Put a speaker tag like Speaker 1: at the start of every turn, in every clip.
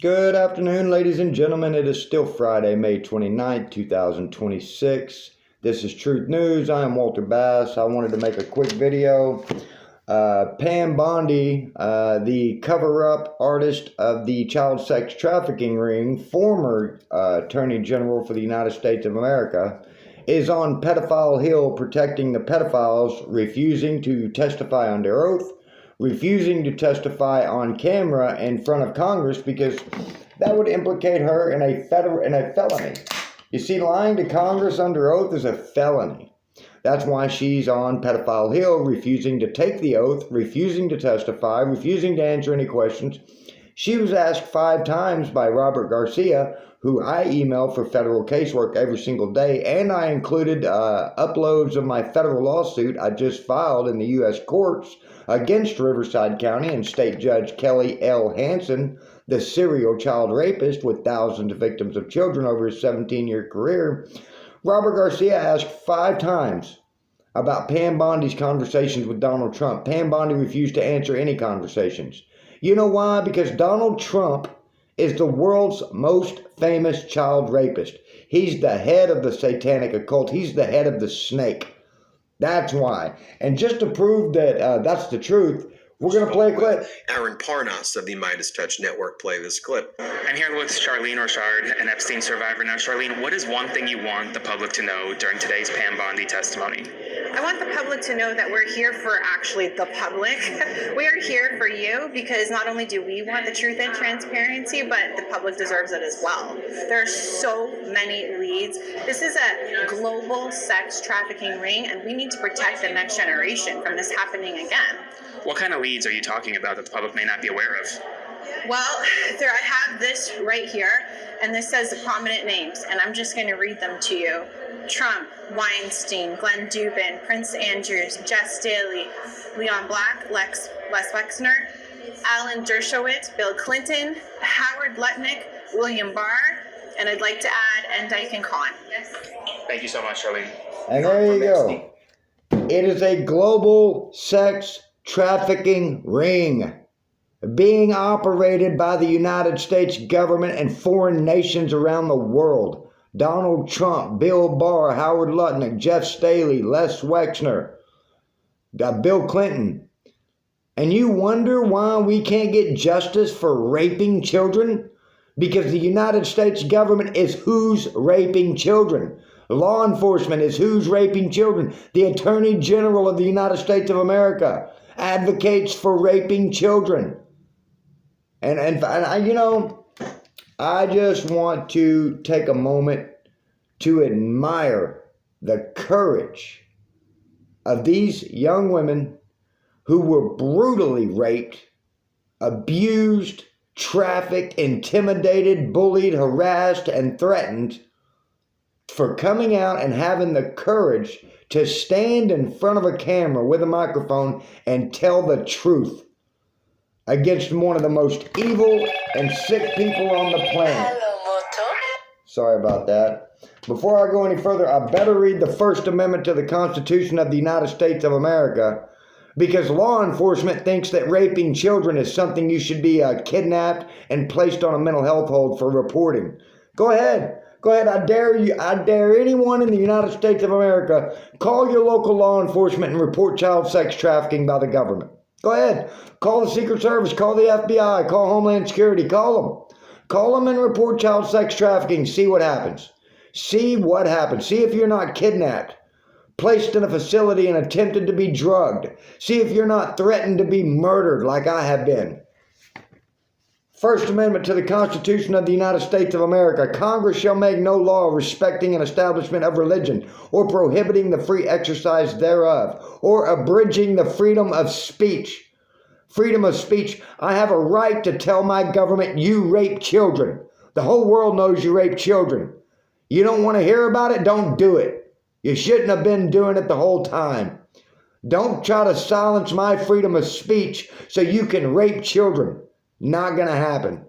Speaker 1: Good afternoon, ladies and gentlemen. It is still Friday, May 29th, 2026. This is Truth News. I am Walter Bass. I wanted to make a quick video. Pam Bondi, the cover-up artist of the child sex trafficking ring, former Attorney General for the United States of America, is on Pedophile Hill protecting the pedophiles, refusing to testify under oath, refusing to testify on camera in front of Congress because that would implicate her in a felony. You see, lying to Congress under oath is a felony. That's why she's on Pedophile Hill, refusing to take the oath, refusing to testify, refusing to answer any questions. She was asked 5 times by Robert Garcia, who I email for federal casework every single day, and I included uploads of my federal lawsuit I just filed in the U.S. courts against Riverside County and State Judge Kelly L. Hansen, the serial child rapist with thousands of victims of children over his 17-year career. Robert Garcia asked 5 times about Pam Bondi's conversations with Donald Trump. Pam Bondi refused to answer any conversations. You know why? Because Donald Trump is the world's most famous child rapist. He's the head of the satanic occult. He's the head of the snake. That's why. And just to prove that that's the truth, we're going to play a clip.
Speaker 2: Aaron Parnas of the Midas Touch Network play this clip.
Speaker 3: I'm here with Charlene Rochard, an Epstein survivor. Now, Charlene, what is one thing you want the public to know during today's Pam Bondi testimony?
Speaker 4: I want the public to know that we're here for actually the public. We are here for you because not only do we want the truth and transparency, but the public deserves it as well. There are so many leads. This is a global sex trafficking ring, and we need to protect the next generation from this happening again.
Speaker 3: What kind of leads are you talking about that the public may not be aware of?
Speaker 4: Well, I have this right here, and this says the prominent names, and I'm just going to read them to you. Trump, Weinstein, Glenn Dubin, Prince Andrews, Jess Staley, Leon Black, Les Wexner, Alan Dershowitz, Bill Clinton, Howard Lutnick, William Barr, and I'd like to add, and Dyken Khan.
Speaker 3: Thank you so much, Charlene.
Speaker 1: And there you go. It is a global sex trafficking ring being operated by the United States government and foreign nations around the world. Donald Trump, Bill Barr, Howard Lutnick, Jeff Staley, Les Wexner, Bill Clinton. And you wonder why we can't get justice for raping children? Because the United States government is who's raping children. Law enforcement is who's raping children. The Attorney General of the United States of America advocates for raping children. And I just want to take a moment to admire the courage of these young women who were brutally raped, abused, trafficked, intimidated, bullied, harassed, and threatened, for coming out and having the courage to stand in front of a camera with a microphone and tell the truth against one of the most evil and sick people on the planet. Sorry about that. Before I go any further, I better read the First Amendment to the Constitution of the United States of America, because law enforcement thinks that raping children is something you should be kidnapped and placed on a mental health hold for reporting. Go ahead. Go ahead, I dare you, I dare anyone in the United States of America, call your local law enforcement and report child sex trafficking by the government. Go ahead, call the Secret Service, call the FBI, call Homeland Security, call them. Call them and report child sex trafficking, see what happens. See what happens. See if you're not kidnapped, placed in a facility and attempted to be drugged. See if you're not threatened to be murdered like I have been. First Amendment to the Constitution of the United States of America. Congress shall make no law respecting an establishment of religion or prohibiting the free exercise thereof or abridging the freedom of speech. Freedom of speech. I have a right to tell my government you rape children. The whole world knows you rape children. You don't want to hear about it? Don't do it. You shouldn't have been doing it the whole time. Don't try to silence my freedom of speech so you can rape children. Not going to happen.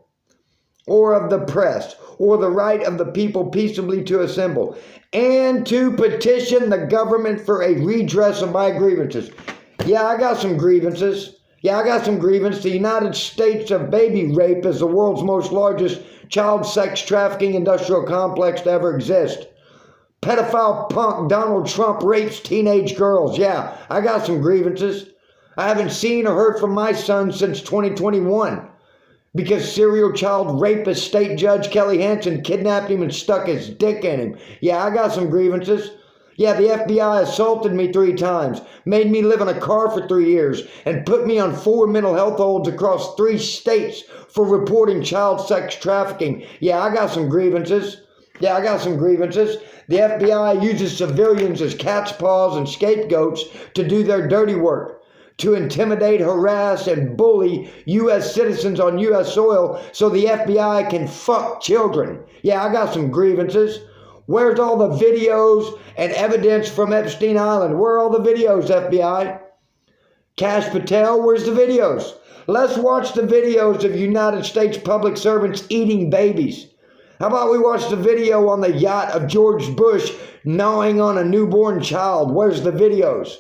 Speaker 1: Or of the press, or the right of the people peaceably to assemble, and to petition the government for a redress of my grievances. Yeah, I got some grievances. Yeah, I got some grievance. The United States of baby rape is the world's most largest child sex trafficking industrial complex to ever exist. Pedophile punk Donald Trump rapes teenage girls. Yeah, I got some grievances. I haven't seen or heard from my son since 2021 because serial child rapist state judge Kelly Hansen kidnapped him and stuck his dick in him. Yeah, I got some grievances. Yeah, the FBI assaulted me 3 times, made me live in a car for 3 years, and put me on 4 mental health holds across 3 states for reporting child sex trafficking. Yeah, I got some grievances. Yeah, I got some grievances. The FBI uses civilians as cat's paws and scapegoats to do their dirty work, to intimidate, harass, and bully U.S. citizens on U.S. soil so the FBI can fuck children. Yeah, I got some grievances. Where's all the videos and evidence from Epstein Island? Where are all the videos, FBI? Kash Patel, where's the videos? Let's watch the videos of United States public servants eating babies. How about we watch the video on the yacht of George Bush gnawing on a newborn child? Where's the videos?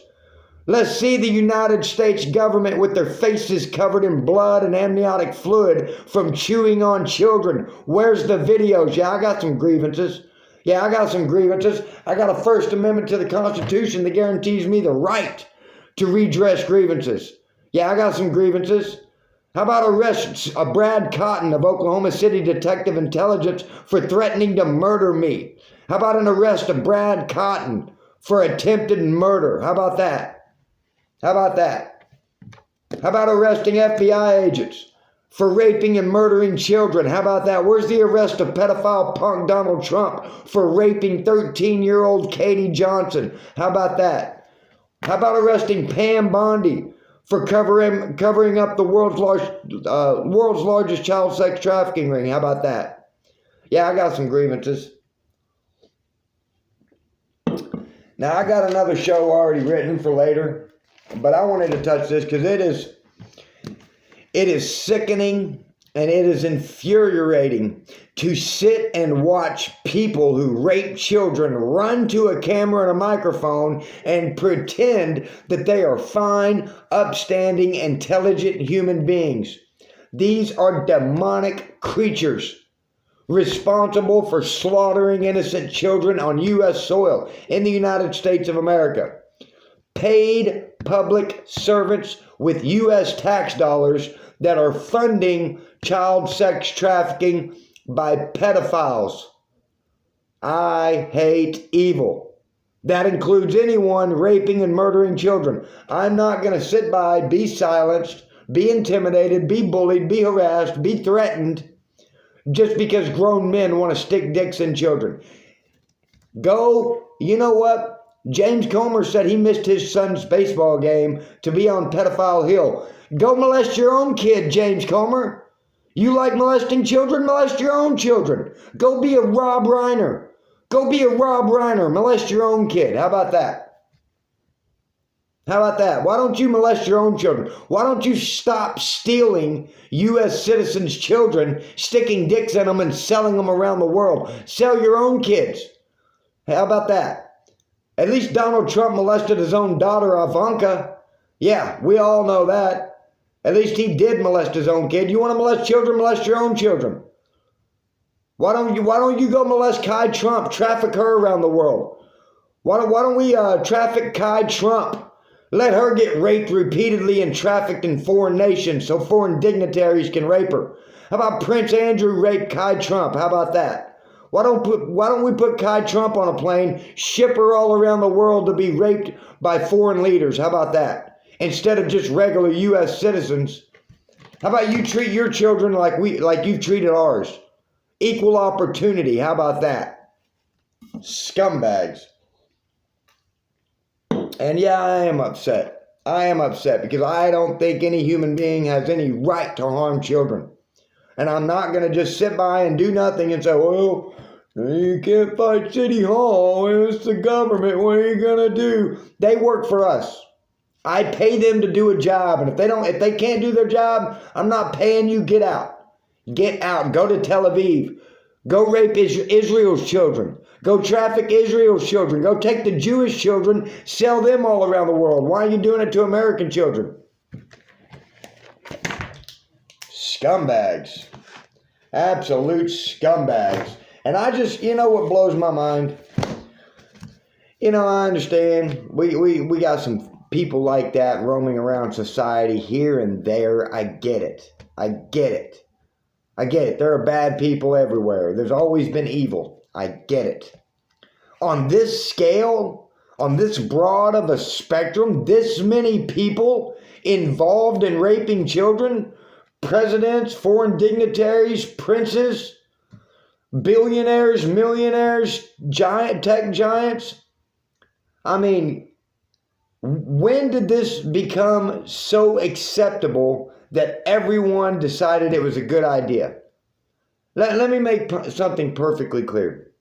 Speaker 1: Let's see the United States government with their faces covered in blood and amniotic fluid from chewing on children. Where's the videos? Yeah, I got some grievances. Yeah, I got some grievances. I got a First Amendment to the Constitution that guarantees me the right to redress grievances. Yeah, I got some grievances. How about arrest Brad Cotton of Oklahoma City Detective Intelligence for threatening to murder me? How about an arrest of Brad Cotton for attempted murder? How about that? How about that? How about arresting FBI agents for raping and murdering children? How about that? Where's the arrest of pedophile punk Donald Trump for raping 13-year-old Katie Johnson? How about that? How about arresting Pam Bondi for covering up the world's largest child sex trafficking ring? How about that? Yeah, I got some grievances. Now, I got another show already written for later, but I wanted to touch this because it is sickening and it is infuriating to sit and watch people who rape children run to a camera and a microphone and pretend that they are fine, upstanding, intelligent human beings. These are demonic creatures responsible for slaughtering innocent children on U.S. soil in the United States of America. Paid public servants with U.S. tax dollars that are funding child sex trafficking by pedophiles. I hate evil. That includes anyone raping and murdering children. I'm not going to sit by, be silenced, be intimidated, be bullied, be harassed, be threatened just because grown men want to stick dicks in children. You know what? James Comer said he missed his son's baseball game to be on Pedophile Hill. Go molest your own kid, James Comer. You like molesting children? Molest your own children. Go be a Rob Reiner. Go be a Rob Reiner. Molest your own kid. How about that? How about that? Why don't you molest your own children? Why don't you stop stealing U.S. citizens' children, sticking dicks in them and selling them around the world? Sell your own kids. How about that? At least Donald Trump molested his own daughter, Ivanka. Yeah, we all know that. At least he did molest his own kid. You want to molest children? Molest your own children. Why don't you go molest Kai Trump? Traffic her around the world. Why don't we traffic Kai Trump? Let her get raped repeatedly and trafficked in foreign nations so foreign dignitaries can rape her. How about Prince Andrew rape Kai Trump? How about that? Why don't we put Kai Trump on a plane, ship her all around the world to be raped by foreign leaders? How about that? Instead of just regular U.S. citizens. How about you treat your children like you've treated ours? Equal opportunity. How about that? Scumbags. And yeah, I am upset. I am upset because I don't think any human being has any right to harm children. And I'm not going to just sit by and do nothing and say, well, you can't fight City Hall. It's the government. What are you going to do? They work for us. I pay them to do a job. And if they can't do their job, I'm not paying you. Get out. Get out. Go to Tel Aviv. Go rape Israel's children. Go traffic Israel's children. Go take the Jewish children, sell them all around the world. Why are you doing it to American children? scumbags. Absolute scumbags. And I just, you know what blows my mind? You know, I understand. We got some people like that roaming around society here and there. I get it. I get it. I get it. There are bad people everywhere. There's always been evil. I get it. On this scale, on this broad of a spectrum, this many people involved in raping children, presidents, foreign dignitaries, princes, billionaires, millionaires, tech giants. I mean, when did this become so acceptable that everyone decided it was a good idea? Let me make something perfectly clear.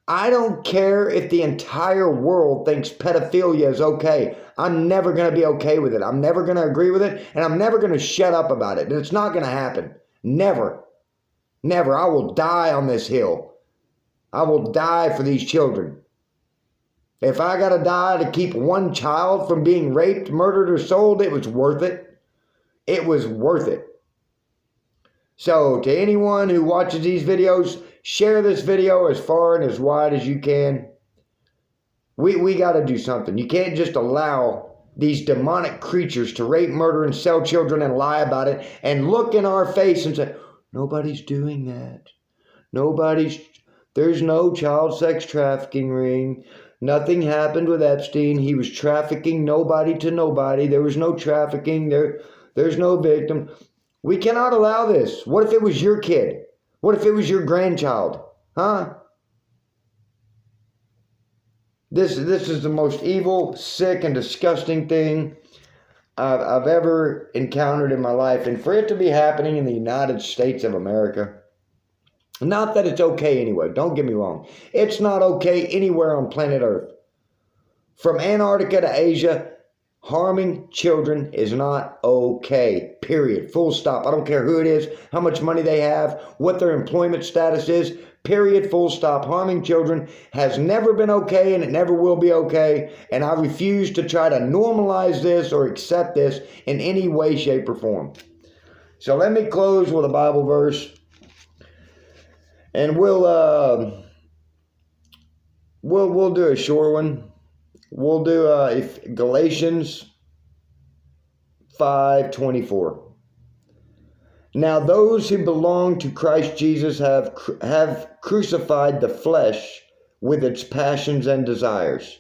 Speaker 1: I don't care if the entire world thinks pedophilia is okay. I'm never going to be okay with it. I'm never going to agree with it, and I'm never going to shut up about it. It's not going to happen. Never. Never. I will die on this hill. I will die for these children. If I got to die to keep one child from being raped, murdered, or sold, it was worth it. It was worth it. So to anyone who watches these videos, share this video as far and as wide as you can. We got to do something. You can't just allow these demonic creatures to rape, murder, and sell children and lie about it and look in our face and say, nobody's doing that. There's no child sex trafficking ring. Nothing happened with Epstein. He was trafficking nobody to nobody. There was no trafficking. There's no victim. We cannot allow this. What if it was your kid? What if it was your grandchild? Huh? This is the most evil, sick, and disgusting thing I've ever encountered in my life. And for it to be happening in the United States of America, not that it's okay anyway, don't get me wrong. It's not okay anywhere on planet Earth. From Antarctica to Asia, harming children is not okay, period, full stop. I don't care who it is, how much money they have, what their employment status is, period, full stop. Harming children has never been okay and it never will be okay, and I refuse to try to normalize this or accept this in any way, shape, or form. So let me close with a Bible verse, and we'll do a short one. We'll do Galatians 5:24. Now those who belong to Christ Jesus have crucified the flesh with its passions and desires.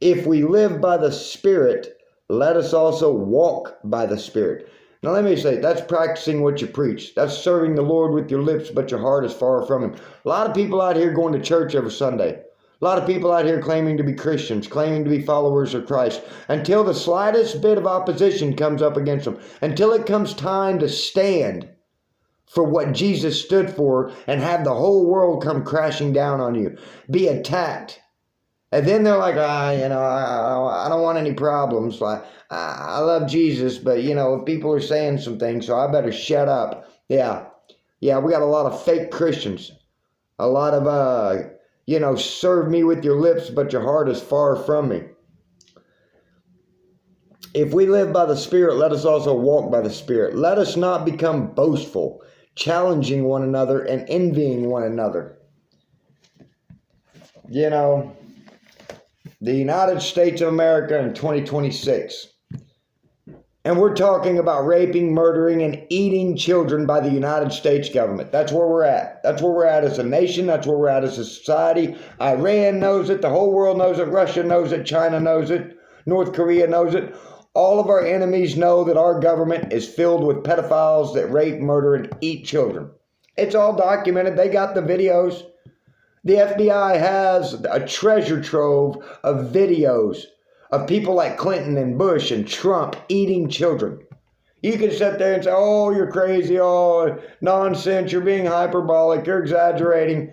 Speaker 1: If we live by the Spirit, let us also walk by the Spirit. Now let me say, that's practicing what you preach. That's serving the Lord with your lips, but your heart is far from Him. A lot of people out here going to church every Sunday. A lot of people out here claiming to be Christians, claiming to be followers of Christ, until the slightest bit of opposition comes up against them, until it comes time to stand for what Jesus stood for and have the whole world come crashing down on you, be attacked. And then they're like, I don't want any problems. I love Jesus, but, people are saying some things, so I better shut up. Yeah, we got a lot of fake Christians, a lot of, serve me with your lips, but your heart is far from me. If we live by the Spirit, let us also walk by the Spirit. Let us not become boastful, challenging one another and envying one another. The United States of America in 2026. And we're talking about raping, murdering, and eating children by the United States government. That's where we're at. That's where we're at as a nation. That's where we're at as a society. Iran knows it. The whole world knows it. Russia knows it. China knows it. North Korea knows it. All of our enemies know that our government is filled with pedophiles that rape, murder, and eat children. It's all documented. They got the videos. The FBI has a treasure trove of videos of people like Clinton and Bush and Trump eating children. You can sit there and say, oh, you're crazy, oh, nonsense, you're being hyperbolic, you're exaggerating.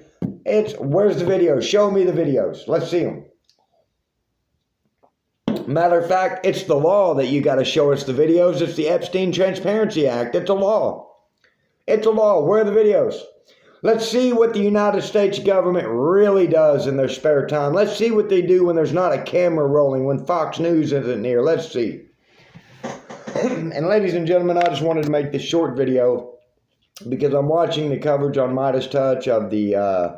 Speaker 1: Where's the videos? Show me the videos. Let's see them. Matter of fact, it's the law that you got to show us the videos. It's the Epstein Transparency Act. It's a law. It's a law. Where are the videos? Let's see what the United States government really does in their spare time. Let's see what they do when there's not a camera rolling, when Fox News isn't near. Let's see. And ladies and gentlemen, I just wanted to make this short video because I'm watching the coverage on Midas Touch of the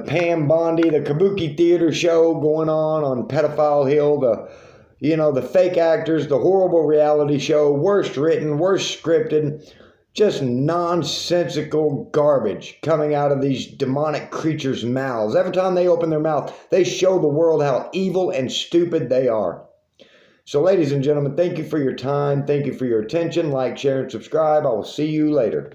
Speaker 1: Pam Bondi, the Kabuki Theater show going on Pedophile Hill, the fake actors, the horrible reality show, worst written, worst scripted, just nonsensical garbage coming out of these demonic creatures' mouths. Every time they open their mouth, they show the world how evil and stupid they are. So, ladies and gentlemen, thank you for your time. Thank you for your attention. Like, share, and subscribe. I will see you later.